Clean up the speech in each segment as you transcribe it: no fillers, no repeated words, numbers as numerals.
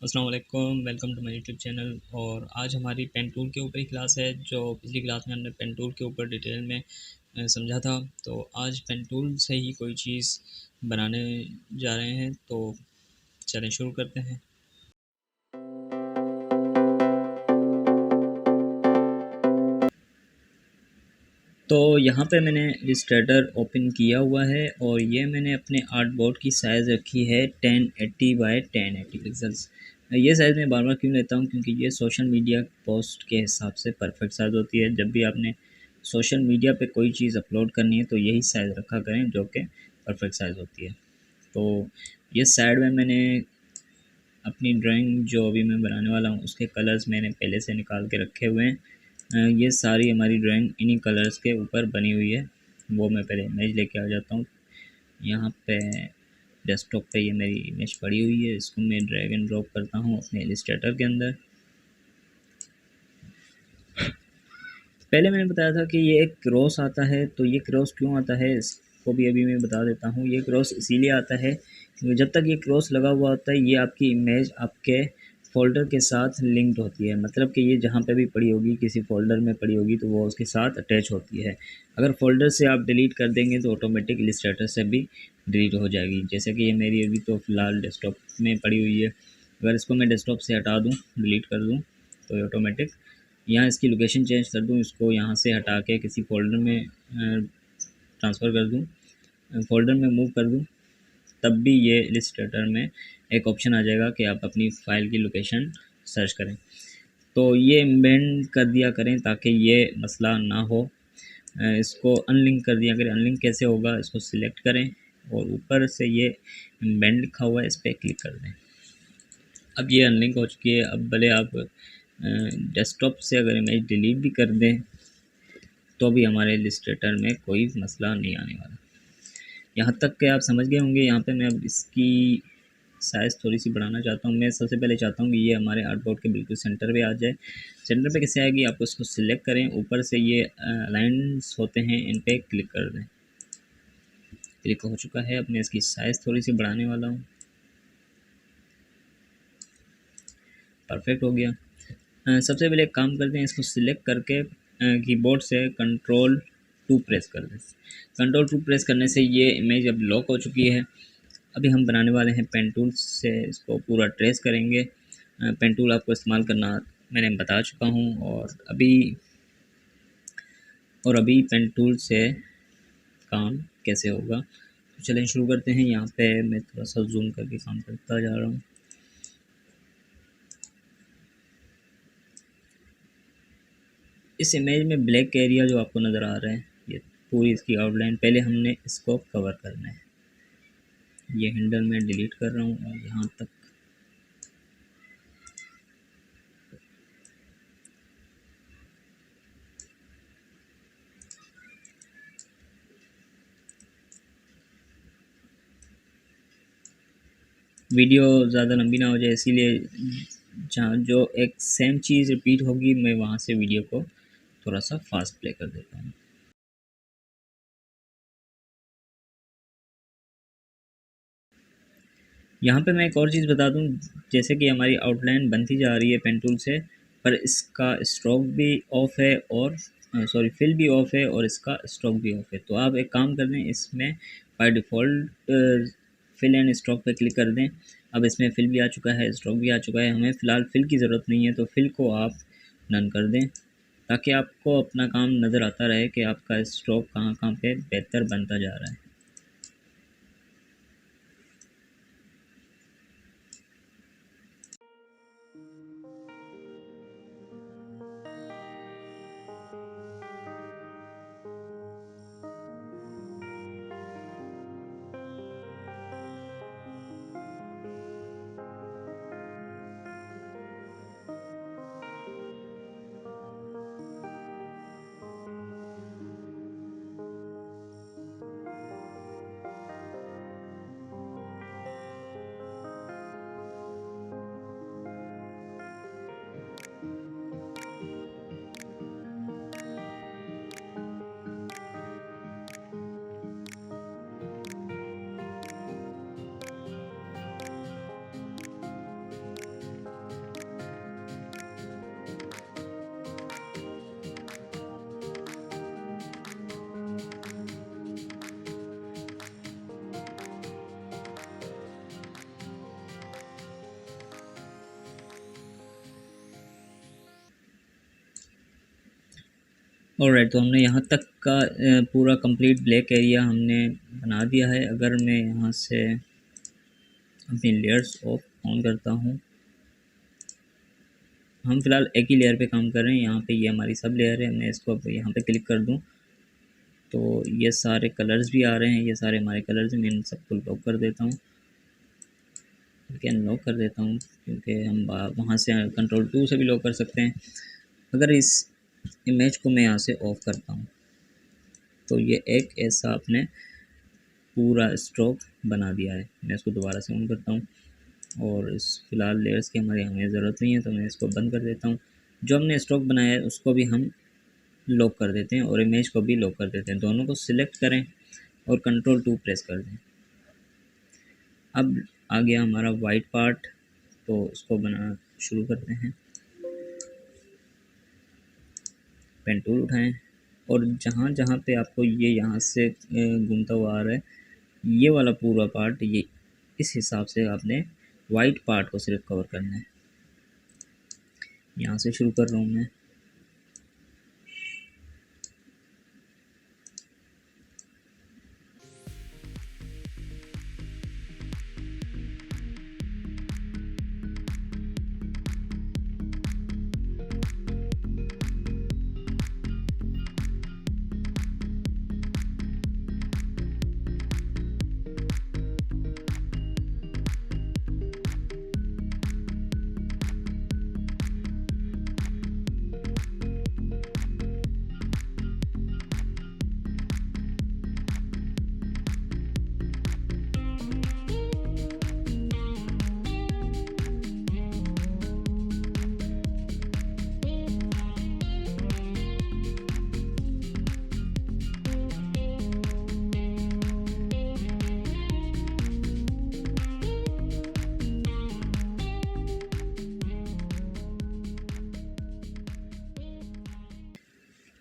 अस्सलाम वालेकुम, welcome to my YouTube channel. और आज हमारी पेन टूल के ऊपर ही क्लास है। जो पिछली क्लास में हमने पेन टूल के ऊपर डिटेल में समझा था, तो आज पेन टूल से ही कोई चीज़ बनाने जा रहे हैं। तो चलें शुरू करते हैं। तो यहाँ पे मैंने इलस्ट्रेटर ओपन किया हुआ है और ये मैंने अपने आर्ट बोर्ड की साइज़ रखी है 1080 बाय 1080 पिक्सल्स। ये साइज़ मैं बार बार क्यों लेता हूँ, क्योंकि ये सोशल मीडिया पोस्ट के हिसाब से परफेक्ट साइज़ होती है। जब भी आपने सोशल मीडिया पे कोई चीज़ अपलोड करनी है तो यही साइज़ रखा करें, जो कि परफेक्ट साइज़ होती है। तो ये साइड में मैंने अपनी ड्राइंग जो अभी मैं बनाने वाला हूँ उसके कलर्स मैंने पहले से निकाल के रखे हुए हैं। ये सारी हमारी ड्राइंग इन्हीं कलर्स के ऊपर बनी हुई है। वो मैं पहले इमेज लेके आ जाता हूँ। यहाँ पे डेस्कटॉप पे ये मेरी इमेज पड़ी हुई है, इसको मैं ड्रैग एंड ड्रॉप करता हूँ अपने इलस्ट्रेटर के अंदर। पहले मैंने बताया था कि ये एक क्रॉस आता है, तो ये क्रॉस क्यों आता है इसको भी अभी मैं बता देता हूँ। ये क्रॉस इसीलिए आता है क्योंकि जब तक ये क्रॉस लगा हुआ होता है, ये आपकी इमेज आपके फ़ोल्डर के साथ लिंक्ड होती है। मतलब कि ये जहाँ पे भी पड़ी होगी, किसी फ़ोल्डर में पड़ी होगी, तो वो उसके साथ अटैच होती है। अगर फ़ोल्डर से आप डिलीट कर देंगे तो ऑटोमेटिक इलस्ट्रेटर से भी डिलीट हो जाएगी। जैसे कि ये मेरी अभी तो फ़िलहाल डेस्कटॉप में पड़ी हुई है। अगर इसको मैं डेस्कटॉप से हटा दूँ, डिलीट कर दूँ, तो ऑटोमेटिक यहाँ इसकी लोकेशन चेंज कर दूँ, इसको यहाँ से हटा के किसी फ़ोल्डर में ट्रांसफ़र कर दूँ, फ़ोल्डर में मूव कर दूँ, तब भी ये इलस्ट्रेटर में एक ऑप्शन आ जाएगा कि आप अपनी फ़ाइल की लोकेशन सर्च करें। तो ये एम्बेड कर दिया करें ताकि ये मसला ना हो। इसको अनलिंक कर दिया करें। अनलिंक कैसे होगा, इसको सिलेक्ट करें और ऊपर से ये एम्बेड लिखा हुआ है, इस पर क्लिक कर दें। अब ये अनलिंक हो चुकी है। अब भले आप डेस्कटॉप से अगर इमेज डिलीट भी कर दें तो भी हमारे इलस्ट्रेटर में कोई मसला नहीं आने वाला। यहाँ तक कि आप समझ गए होंगे। यहाँ पे मैं अब इसकी साइज़ थोड़ी सी बढ़ाना चाहता हूँ। मैं सबसे पहले चाहता हूँ कि ये हमारे आर्टबोर्ड के बिल्कुल सेंटर पे आ जाए। सेंटर पे कैसे आएगी, आपको इसको सिलेक्ट करें, ऊपर से ये लाइन्स होते हैं, इन पर क्लिक कर दें। क्लिक हो चुका है। अब मैं इसकी साइज़ थोड़ी सी बढ़ाने वाला हूँ। परफेक्ट हो गया। सबसे पहले एक काम करते हैं, इसको सिलेक्ट करके कीबोर्ड से कंट्रोल 2 प्रेस कर दें। कंट्रोल 2 प्रेस करने से ये इमेज अब लॉक हो चुकी है। अभी हम बनाने वाले हैं पेन टूल से इसको पूरा ट्रेस करेंगे। पेन टूल आपको इस्तेमाल करना मैंने बता चुका हूँ। और अभी पेन टूल से काम कैसे होगा, तो चलें शुरू करते हैं। यहाँ पे मैं थोड़ा सा जूम करके काम करता जा रहा हूँ। इस इमेज में ब्लैक एरिया जो आपको नज़र आ रहा है, ये पूरी इसकी आउटलाइन, पहले हमने इसको कवर करना है। ये हैंडल में डिलीट कर रहा हूँ और यहाँ तक वीडियो ज़्यादा लंबी ना हो जाए, इसीलिए जहाँ जो एक सेम चीज़ रिपीट होगी, मैं वहाँ से वीडियो को थोड़ा सा फास्ट प्ले कर देता हूँ। यहाँ पे मैं एक और चीज़ बता दूँ, जैसे कि हमारी आउटलाइन बनती जा रही है पेन टूल से, पर इसका स्ट्रोक भी ऑफ है और फिल भी ऑफ है और इसका स्ट्रोक भी ऑफ है। तो आप एक काम कर दें, इसमें by default fill and stroke पे क्लिक कर दें। अब इसमें फिल भी आ चुका है, स्ट्रोक भी आ चुका है। हमें फ़िलहाल फिल की ज़रूरत नहीं है, तो फिल को आप डन कर दें, ताकि आपको अपना काम नज़र आता रहे कि आपका स्ट्रोक कहाँ कहाँ पे बेहतर बनता जा रहा है। ऑलराइट, तो हमने यहाँ तक का पूरा कंप्लीट ब्लैक एरिया हमने बना दिया है। अगर मैं यहाँ से अपनी लेयर्स ऑफ ऑन करता हूँ, हम फिलहाल एक ही लेयर पे काम कर रहे हैं। यहाँ पे ये हमारी सब लेयर है। मैं इसको अब यहाँ पे क्लिक कर दूँ तो ये सारे कलर्स भी आ रहे हैं, ये सारे हमारे कलर्स हैं। मैं इन सबको लॉक कर देता हूँ, अनलॉक कर देता हूँ, क्योंकि हम वहाँ से कंट्रोल 2 से भी लॉक कर सकते हैं। अगर इस इमेज को मैं यहाँ से ऑफ करता हूँ तो ये एक ऐसा अपने पूरा स्ट्रोक बना दिया है। मैं इसको दोबारा से ऑन करता हूँ और इस फिलहाल लेयर्स की हमें ज़रूरत नहीं है, तो मैं इसको बंद कर देता हूँ। जो हमने स्ट्रोक बनाया है उसको भी हम लॉक कर देते हैं और इमेज को भी लॉक कर देते हैं। दोनों को सिलेक्ट करें और कंट्रोल 2 प्रेस कर दें। अब आ गया हमारा वाइट पार्ट, तो इसको बनाना शुरू करते हैं। पेन टूल उठाएं और जहाँ जहाँ पे आपको ये यहाँ से घूमता हुआ आ रहा है, ये वाला पूरा पार्ट, ये इस हिसाब से आपने वाइट पार्ट को सिर्फ कवर करना है। यहाँ से शुरू कर रहा हूँ मैं।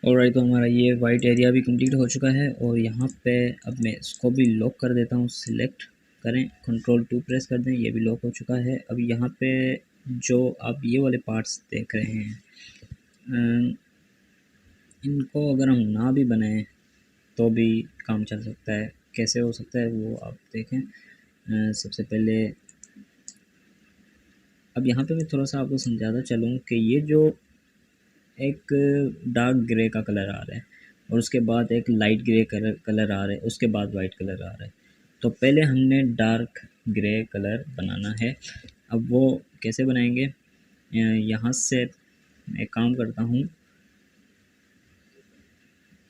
ऑलराइट, तो हमारा ये वाइट एरिया भी कंप्लीट हो चुका है और यहाँ पे अब मैं इसको भी लॉक कर देता हूँ। सिलेक्ट करें, कंट्रोल 2 प्रेस कर दें, ये भी लॉक हो चुका है। अब यहाँ पे जो आप ये वाले पार्ट्स देख रहे हैं, इनको अगर हम ना भी बनाएं तो भी काम चल सकता है। कैसे हो सकता है वो आप देखें। सबसे पहले अब यहाँ पे मैं थोड़ा सा आपको समझाता चलूँ कि ये जो एक डार्क ग्रे का कलर आ रहा है और उसके बाद एक लाइट ग्रे कलर आ रहा है, उसके बाद वाइट कलर आ रहा है। तो पहले हमने डार्क ग्रे कलर बनाना है। अब वो कैसे बनाएंगे, यहाँ से मैं काम करता हूँ,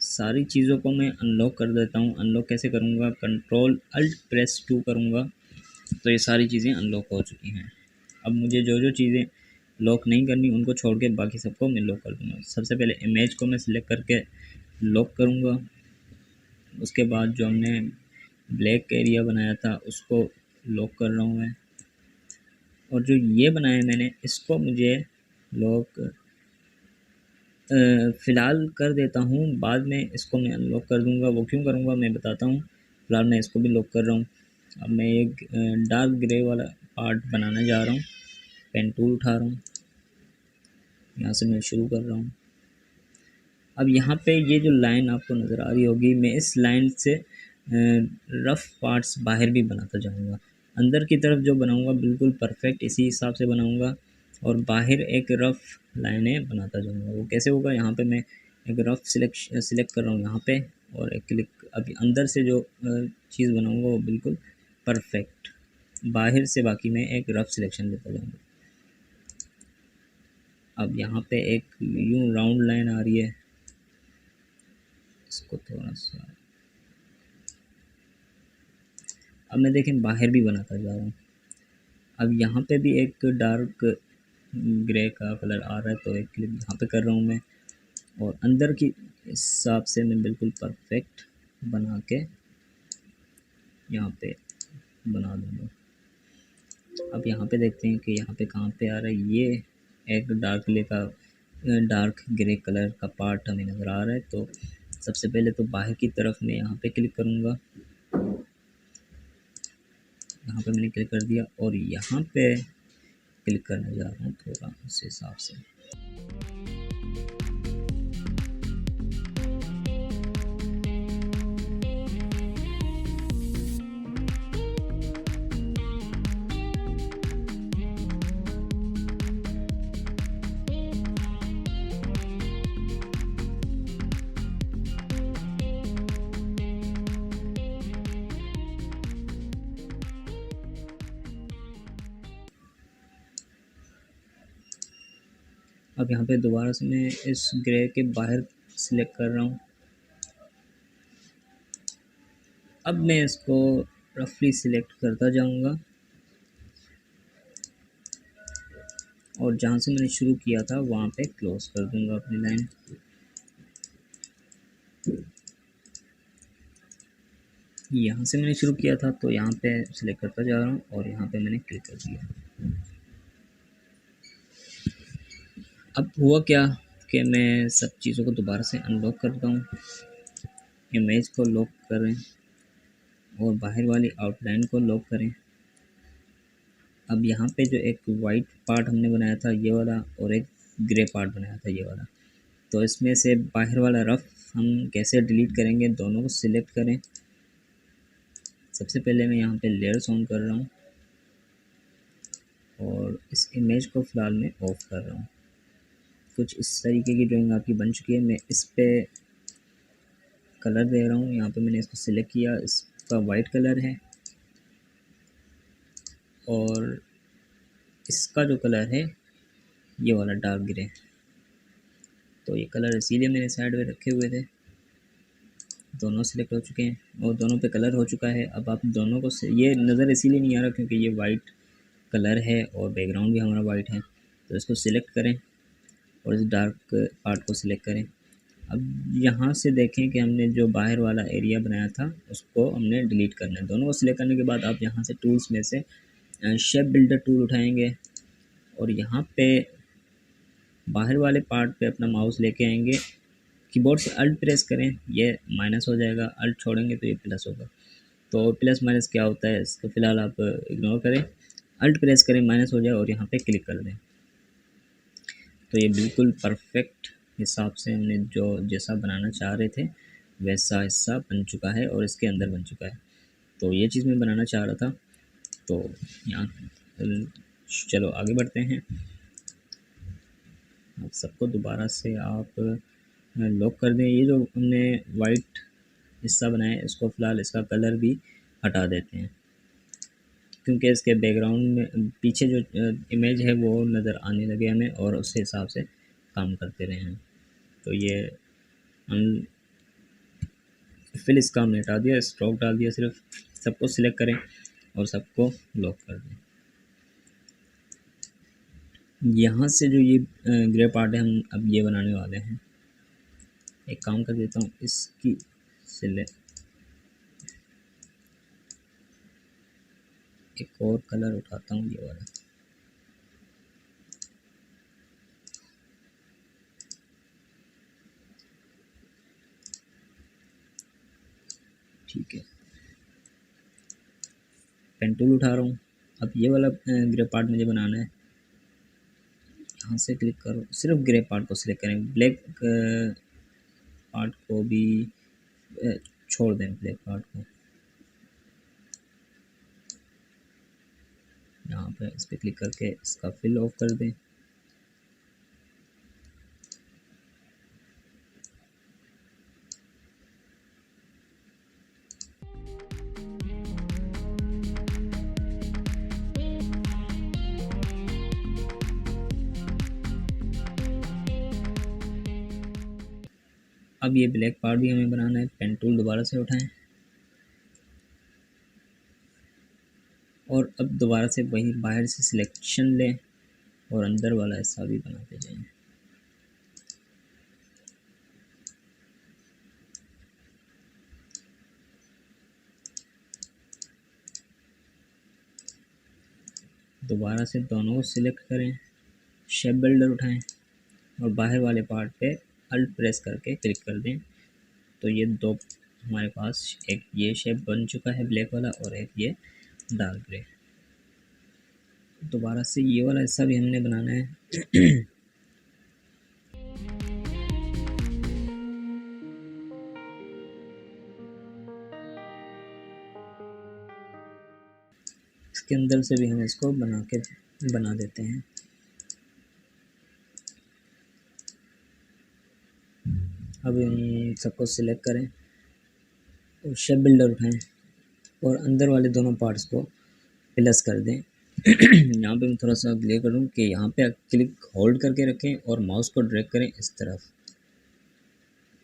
सारी चीज़ों को मैं अनलॉक कर देता हूँ। अनलॉक कैसे करूँगा, कंट्रोल-Alt+2 करूँगा तो ये सारी चीज़ें अनलॉक हो चुकी हैं। अब मुझे जो जो चीज़ें लॉक नहीं करनी उनको छोड़ के बाकी सबको मैं लॉक कर दूँगा। सबसे पहले इमेज को मैं सिलेक्ट करके लॉक करूँगा। उसके बाद जो हमने ब्लैक एरिया बनाया था उसको लॉक कर रहा हूँ मैं, और जो ये बनाया मैंने इसको मुझे लॉक फ़िलहाल कर देता हूँ। बाद में इसको मैं अनलॉक कर दूँगा। वो क्यों करूँगा मैं बताता हूँ। फ़िलहाल मैं इसको भी लॉक कर रहा हूँ। अब मैं एक डार्क ग्रे वाला पार्ट बनाने जा रहा हूँ। पेन टूल उठा रहा हूँ, यहाँ से मैं शुरू कर रहा हूँ। अब यहाँ पे ये जो लाइन आपको नज़र आ रही होगी, मैं इस लाइन से रफ़ पार्ट्स बाहर भी बनाता जाऊँगा। अंदर की तरफ जो बनाऊँगा बिल्कुल परफेक्ट इसी हिसाब से बनाऊँगा और बाहर एक रफ़ लाइनें बनाता जाऊँगा। वो कैसे होगा, यहाँ पे मैं एक रफ़ सिलेक्ट कर रहा हूँ यहाँ पे और एक क्लिक। अभी अंदर से जो चीज़ बनाऊँगा वो बिल्कुल परफेक्ट, बाहर से बाकी मैं एक रफ़ सिलेक्शन लेता जाऊँगा। अब यहाँ पे एक यूँ राउंड लाइन आ रही है, इसको थोड़ा सा अब मैं देखें बाहर भी बनाता जा रहा हूँ। अब यहाँ पे भी एक डार्क ग्रे का कलर आ रहा है तो एक क्लिक यहाँ पे कर रहा हूँ मैं और अंदर की हिसाब से मैं बिल्कुल परफेक्ट बना के यहाँ पे बना दूँगा। अब यहाँ पे देखते हैं कि यहाँ पे कहाँ पे आ रहा है। ये एक डार्क ग्रे कलर का पार्ट हमें नज़र आ रहा है। तो सबसे पहले तो बाहर की तरफ मैं यहाँ पे क्लिक करूँगा, यहाँ पे मैंने क्लिक कर दिया और यहाँ पे क्लिक करने जा रहा हूँ थोड़ा इस हिसाब से। अब यहाँ पे दोबारा से मैं इस ग्रे के बाहर सिलेक्ट कर रहा हूँ। अब मैं इसको रफली सिलेक्ट करता जाऊँगा और जहाँ से मैंने शुरू किया था वहाँ पे क्लोज कर दूँगा अपनी लाइन। यहाँ से मैंने शुरू किया था तो यहाँ पे सिलेक्ट करता जा रहा हूँ और यहाँ पे मैंने क्लिक कर दिया। अब हुआ क्या कि मैं सब चीज़ों को दोबारा से अनलॉक करता हूँ, इमेज को लॉक करें और बाहर वाली आउटलाइन को लॉक करें। अब यहाँ पे जो एक वाइट पार्ट हमने बनाया था ये वाला और एक ग्रे पार्ट बनाया था ये वाला, तो इसमें से बाहर वाला रफ हम कैसे डिलीट करेंगे, दोनों को सिलेक्ट करें। सबसे पहले मैं यहाँ पे लेयर्स ऑन कर रहा हूँ और इस इमेज को फ़िलहाल मैं ऑफ कर रहा हूँ। कुछ इस तरीके की ड्राइंग आपकी बन चुकी है। मैं इस पे कलर दे रहा हूँ, यहाँ पे मैंने इसको सिलेक्ट किया, इसका वाइट कलर है और इसका जो कलर है ये वाला डार्क ग्रे। तो ये कलर इसीलिए मैंने साइड में रखे हुए थे। दोनों सिलेक्ट हो चुके हैं और दोनों पे कलर हो चुका है। अब आप दोनों को ये नज़र इसीलिए नहीं आ रहा क्योंकि ये वाइट कलर है और बैकग्राउंड भी हमारा वाइट है। तो इसको सिलेक्ट करें और इस डार्क पार्ट को सिलेक्ट करें। अब यहाँ से देखें कि हमने जो बाहर वाला एरिया बनाया था उसको हमने डिलीट करना है। दोनों को सिलेक्ट करने के बाद आप यहाँ से टूल्स में से शेप बिल्डर टूल उठाएंगे और यहाँ पे बाहर वाले पार्ट पे अपना माउस लेके आएंगे, कीबोर्ड से अल्ट प्रेस करें, ये माइनस हो जाएगा, अल्ट छोड़ेंगे तो ये प्लस होगा। तो प्लस माइनस क्या होता है इसको फ़िलहाल आप इग्नोर करें, अल्ट प्रेस करें माइनस हो जाए और यहाँ पे क्लिक कर दें। तो ये बिल्कुल परफेक्ट हिसाब से हमने जो जैसा बनाना चाह रहे थे वैसा हिस्सा बन चुका है और इसके अंदर बन चुका है। तो ये चीज़ मैं बनाना चाह रहा था। तो यहाँ चलो आगे बढ़ते हैं। अब सबको दोबारा से आप लॉक कर दें। ये जो हमने वाइट हिस्सा बनाया है इसको फ़िलहाल इसका कलर भी हटा देते हैं क्योंकि इसके बैकग्राउंड में पीछे जो इमेज है वो नज़र आने लगे हमें और उस हिसाब से काम करते रहे हैं। तो ये हम फिल इसका हमने हटा दिया, स्ट्रोक डाल दिया, सिर्फ सबको सिलेक्ट करें और सबको लॉक कर दें। यहाँ से जो ये ग्रे पार्ट है हम अब ये बनाने वाले हैं। एक काम कर देता हूँ, इसकी सिलेक्ट एक और कलर उठाता हूँ ये वाला। ठीक है, पेन टूल उठा रहा हूँ। अब ये वाला ग्रे पार्ट मुझे बनाना है। यहाँ से क्लिक करो, सिर्फ ग्रे पार्ट को सिलेक्ट करें, ब्लैक पार्ट को भी छोड़ दें, ब्लैक पार्ट को। यहाँ पे इस पर क्लिक करके इसका फिल ऑफ कर दें। अब ये ब्लैक पार्ट भी हमें बनाना है। पेन टूल दोबारा से उठाएं और अब दोबारा से वही बाहर से सिलेक्शन लें और अंदर वाला हिस्सा भी बनाते जाएं। दोबारा से दोनों को सिलेक्ट करें, शेप बिल्डर उठाएं और बाहर वाले पार्ट पे अल्ट प्रेस करके क्लिक कर दें। तो ये दो हमारे पास, एक ये शेप बन चुका है ब्लैक वाला और एक ये डार्क ग्रे। दोबारा से ये वाला हिस्सा भी हमने बनाना है। इसके अंदर से भी हम इसको बना देते हैं। अब इन सबको सिलेक्ट करें और शेप बिल्डर उठाएं और अंदर वाले दोनों पार्ट्स को प्लस कर दें यहाँ पे मैं थोड़ा सा क्लियर करूँ कि यहाँ पे क्लिक होल्ड करके रखें और माउस को ड्रैग करें इस तरफ,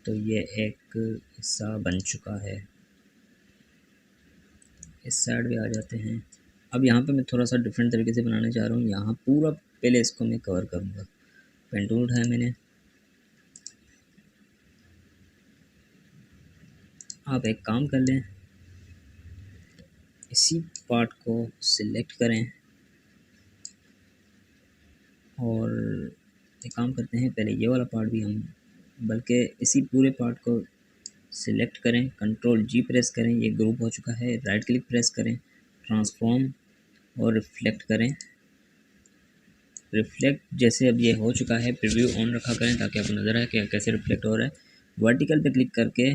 तो ये एक हिस्सा बन चुका है। इस साइड भी आ जाते हैं। अब यहाँ पे मैं थोड़ा सा डिफरेंट तरीके से बनाने जा रहा हूँ। यहाँ पूरा पहले इसको मैं कवर करूँगा। पेन टूल उठाया मैंने। आप एक काम कर लें, इसी पार्ट को सिलेक्ट करें और एक काम करते हैं, पहले ये वाला पार्ट भी हम, बल्कि इसी पूरे पार्ट को सिलेक्ट करें, कंट्रोल जी प्रेस करें, ये ग्रुप हो चुका है। राइट क्लिक प्रेस करें, ट्रांसफॉर्म और रिफ्लेक्ट करें। रिफ्लेक्ट जैसे अब ये हो चुका है, प्रीव्यू ऑन रखा करें ताकि आपको नज़र आए कि कैसे रिफ्लेक्ट हो रहा है। वर्टिकल पे क्लिक करके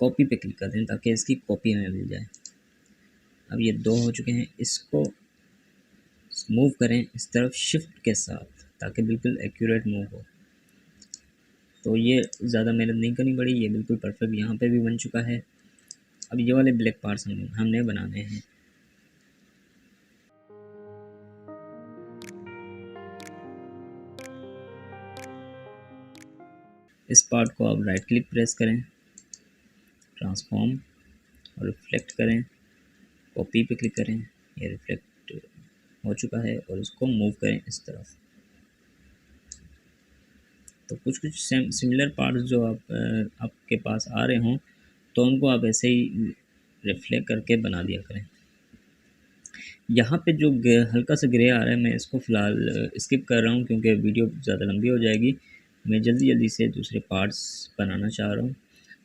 कॉपी पे क्लिक कर दें ताकि इसकी कॉपी हमें मिल जाए। अब ये दो हो चुके हैं, इसको मूव करें इस तरफ शिफ्ट के साथ ताकि बिल्कुल एक्यूरेट मूव हो। तो ये ज़्यादा मेहनत नहीं करनी पड़ी, ये बिल्कुल परफेक्ट यहाँ पे भी बन चुका है। अब ये वाले ब्लैक पार्ट्स हमने बनाने हैं। इस पार्ट को आप राइट क्लिक प्रेस करें, ट्रांसफॉर्म और रिफ्लेक्ट करें, कॉपी पे क्लिक करें, ये रिफ्लेक्ट हो चुका है और इसको मूव करें इस तरफ। तो कुछ सिमिलर पार्ट्स जो आपके पास आ रहे हों तो उनको आप ऐसे ही रिफ्लेक्ट करके बना दिया करें। यहाँ पे जो हल्का सा ग्रे आ रहा है, मैं इसको फ़िलहाल स्किप कर रहा हूँ क्योंकि वीडियो ज़्यादा लंबी हो जाएगी। मैं जल्दी से दूसरे पार्ट्स बनाना चाह रहा हूँ।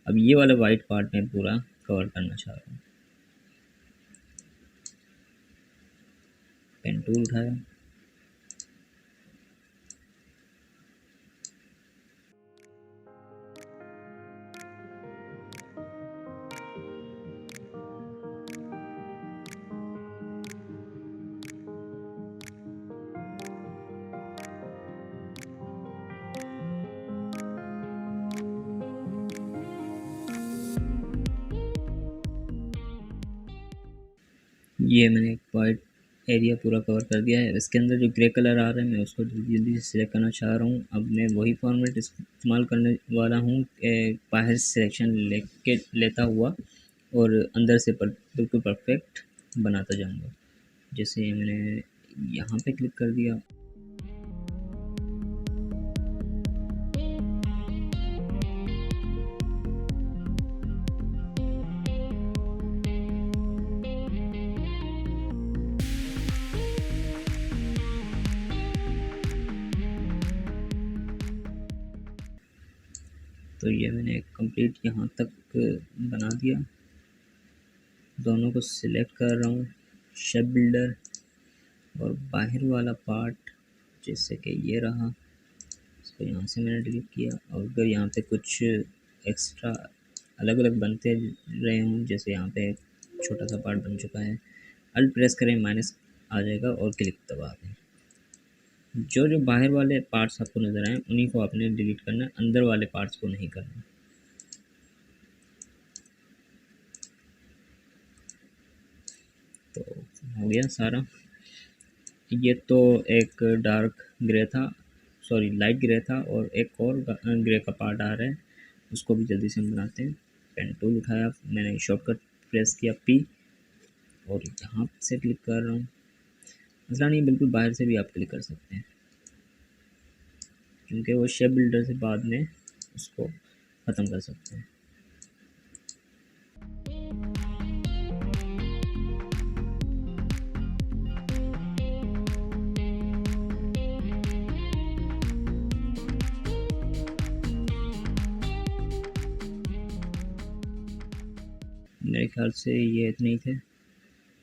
अब ये वाला वाइट पार्ट मैं पूरा कवर करना चाह रहा हूँ। पेन टूल उठाया, ये मैंने एक वाइट एरिया पूरा कवर कर दिया है। इसके अंदर जो ग्रे कलर आ रहा है मैं उसको जल्दी से सिलेक्ट करना चाह रहा हूँ। अब मैं वही फॉर्मेट इस्तेमाल करने वाला हूँ, बाहर सिलेक्शन लेता हुआ और अंदर से बिल्कुल परफेक्ट बनाता जाऊँगा। जैसे मैंने यहाँ पे क्लिक कर दिया, तो ये मैंने कंप्लीट यहाँ तक बना दिया। दोनों को सिलेक्ट कर रहा हूँ, शेप बिल्डर और बाहर वाला पार्ट जैसे कि ये रहा, इसको यहाँ से मैंने डिलीट किया। और अगर यहाँ पे कुछ एक्स्ट्रा अलग अलग बनते रहे हों, जैसे यहाँ पे छोटा सा पार्ट बन चुका है, अल्ट प्रेस करें, माइनस आ जाएगा और क्लिक दबा दें। जो बाहर वाले पार्ट्स आपको नज़र आए उन्हीं को आपने डिलीट करना है, अंदर वाले पार्ट्स को नहीं करना। तो हो गया सारा। ये तो एक डार्क ग्रे था, सॉरी लाइट ग्रे था, और एक और ग्रे का पार्ट आ रहा है, उसको भी जल्दी से हम बनाते हैं। पेन टूल उठाया, मैंने शॉर्टकट प्रेस किया P और यहाँ से क्लिक कर रहा हूँ। मसला नहीं, बिल्कुल बाहर से भी आप क्लिक कर सकते हैं क्योंकि वो शेप बिल्डर से बाद में उसको ख़त्म कर सकते हैं। मेरे ख्याल से ये इतने ही थे।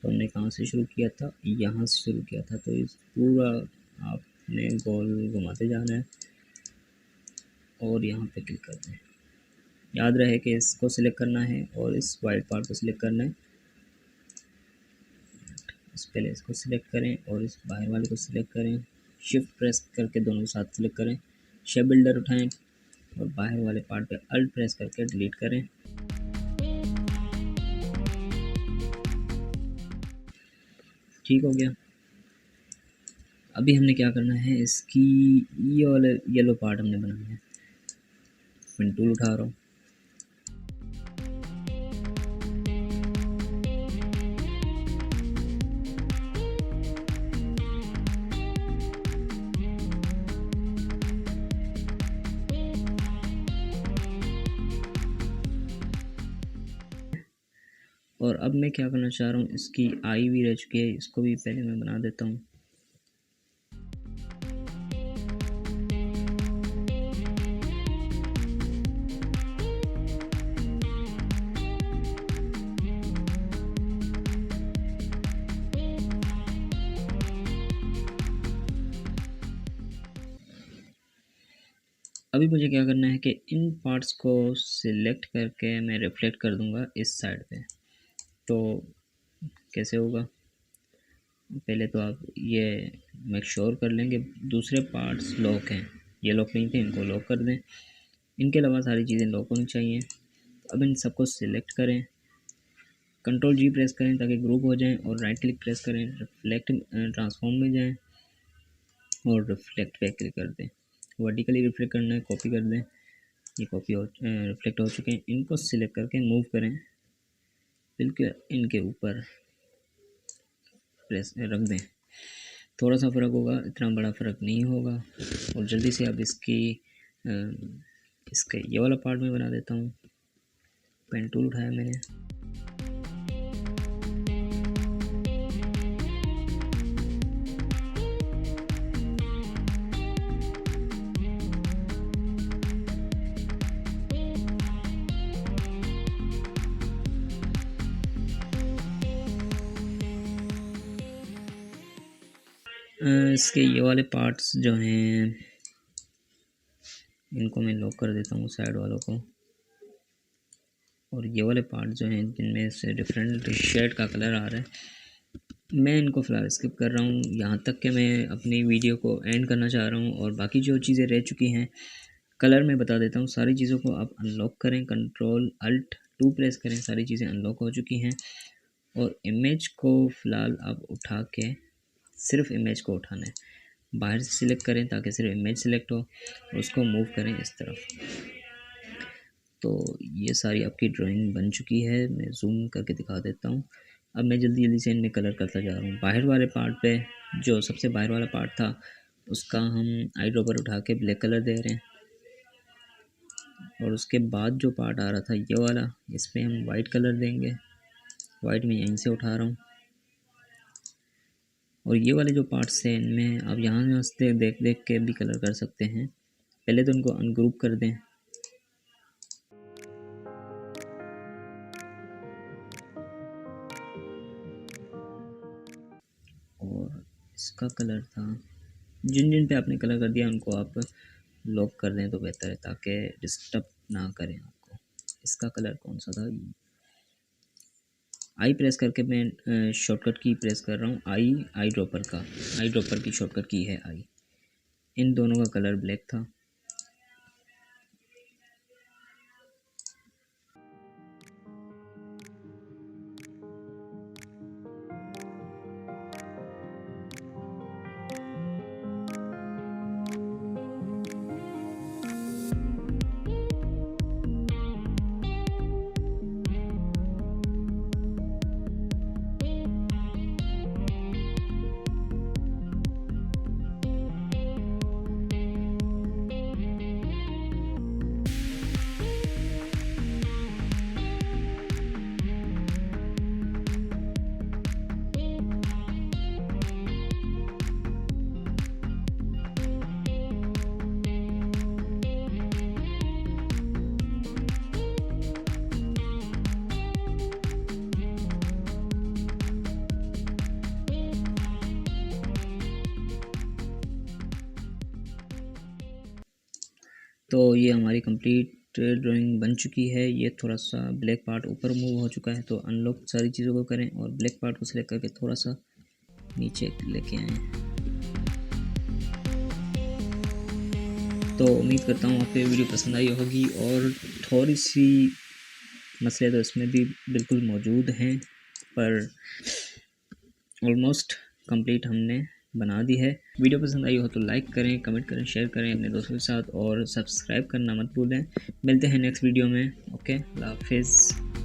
तो हमने कहाँ से शुरू किया था, यहाँ से शुरू किया था। तो इस पूरा आपने गोल घुमाते जाना है और यहाँ पे क्लिक करना है। याद रहे कि इसको सिलेक्ट करना है और इस वाइट पार्ट को सिलेक्ट करना है। इस पहले इसको सिलेक्ट करें और इस बाहर वाले को सिलेक्ट करें, शिफ्ट प्रेस करके दोनों साथ सिलेक्ट करें, शेप बिल्डर उठाएं और बाहर वाले पार्ट पे अल्ट प्रेस करके डिलीट करें। ठीक हो गया। अभी हमने क्या करना है, इसकी ये वाला येलो पार्ट हमने बनाना है। पेन टूल उठा रहा हूँ। और अब मैं क्या करना चाह रहा हूँ, इसकी आई भी रह चुकी है, इसको भी पहले मैं बना देता हूँ। अभी मुझे क्या करना है कि इन पार्ट्स को सिलेक्ट करके मैं रिफ्लेक्ट कर दूंगा इस साइड पे। तो कैसे होगा, पहले तो आप ये मेक श्योर कर लेंगे दूसरे पार्ट्स लॉक हैं, ये लॉक नहीं थे, इनको लॉक कर दें। इनके अलावा सारी चीज़ें लॉक होनी चाहिए। अब इन सबको सिलेक्ट करें, कंट्रोल जी प्रेस करें ताकि ग्रुप हो जाएं, और राइट क्लिक प्रेस करें, रिफ्लेक्ट ट्रांसफॉर्म में जाएं और रिफ्लेक्ट पे क्लिक कर दें। वर्टिकली रिफ्लेक्ट करना है, कॉपी कर दें। ये कॉपी हो रिफ्लेक्ट हो चुके हैं। इनको सिलेक्ट करके मूव करें, बिल्कुल इनके ऊपर प्रेस रख दें। थोड़ा सा फ़र्क होगा, इतना बड़ा फ़र्क नहीं होगा। और जल्दी से अब इसके ये वाला पार्ट में बना देता हूँ। पेन टूल उठाया मैंने, इसके ये वाले पार्ट्स जो हैं इनको मैं लॉक कर देता हूँ, साइड वालों को। और ये वाले पार्ट जो हैं जिनमें से डिफरेंट शेड का कलर आ रहा है, मैं इनको फ़िलहाल स्किप कर रहा हूँ। यहाँ तक कि मैं अपनी वीडियो को एंड करना चाह रहा हूँ। और बाकी जो चीज़ें रह चुकी हैं कलर में बता देता हूँ। सारी चीज़ों को आप अनलॉक करें, कंट्रोल अल्ट 2 प्रेस करें, सारी चीज़ें अनलॉक हो चुकी हैं। और इमेज को फ़िलहाल आप उठा के, सिर्फ इमेज को उठाना है, बाहर से सिलेक्ट करें ताकि सिर्फ इमेज सिलेक्ट हो, और उसको मूव करें इस तरफ। तो ये सारी आपकी ड्राइंग बन चुकी है। मैं जूम करके दिखा देता हूँ। अब मैं जल्दी जल्दी से इनमें कलर करता जा रहा हूँ। बाहर वाले पार्ट पे, जो सबसे बाहर वाला पार्ट था, उसका हम आई ड्रॉपर उठा के ब्लैक कलर दे रहे हैं। और उसके बाद जो पार्ट आ रहा था ये वाला, इस पर हम वाइट कलर देंगे। वाइट में यहीं से उठा रहा हूँ। और ये वाले जो पार्ट्स हैं इनमें आप यहाँ से देख देख के भी कलर कर सकते हैं। पहले तो इनको अनग्रुप कर दें। और इसका कलर था, जिन जिन पे आपने कलर कर दिया उनको आप लॉक कर दें तो बेहतर है, ताकि डिस्टर्ब ना करें आपको। इसका कलर कौन सा था, आई प्रेस करके मैं शॉर्टकट की प्रेस कर रहा हूँ। आई ड्रॉपर की शॉर्टकट की है आई। इन दोनों का कलर ब्लैक था। तो ये हमारी कंप्लीट ड्राइंग बन चुकी है। ये थोड़ा सा ब्लैक पार्ट ऊपर मूव हो चुका है, तो अनलॉक सारी चीज़ों को करें और ब्लैक पार्ट को सिलेक्ट करके थोड़ा सा नीचे लेके आएँ। तो उम्मीद करता हूँ आपको ये वीडियो पसंद आई होगी। और थोड़ी सी मसले तो इसमें भी बिल्कुल मौजूद हैं, पर ऑलमोस्ट कंप्लीट हमने बना दी है। वीडियो पसंद आई हो तो लाइक करें, कमेंट करें, शेयर करें अपने दोस्तों के साथ और सब्सक्राइब करना मत भूलें। मिलते हैं नेक्स्ट वीडियो में। ओके, अल्लाह हाफिज़।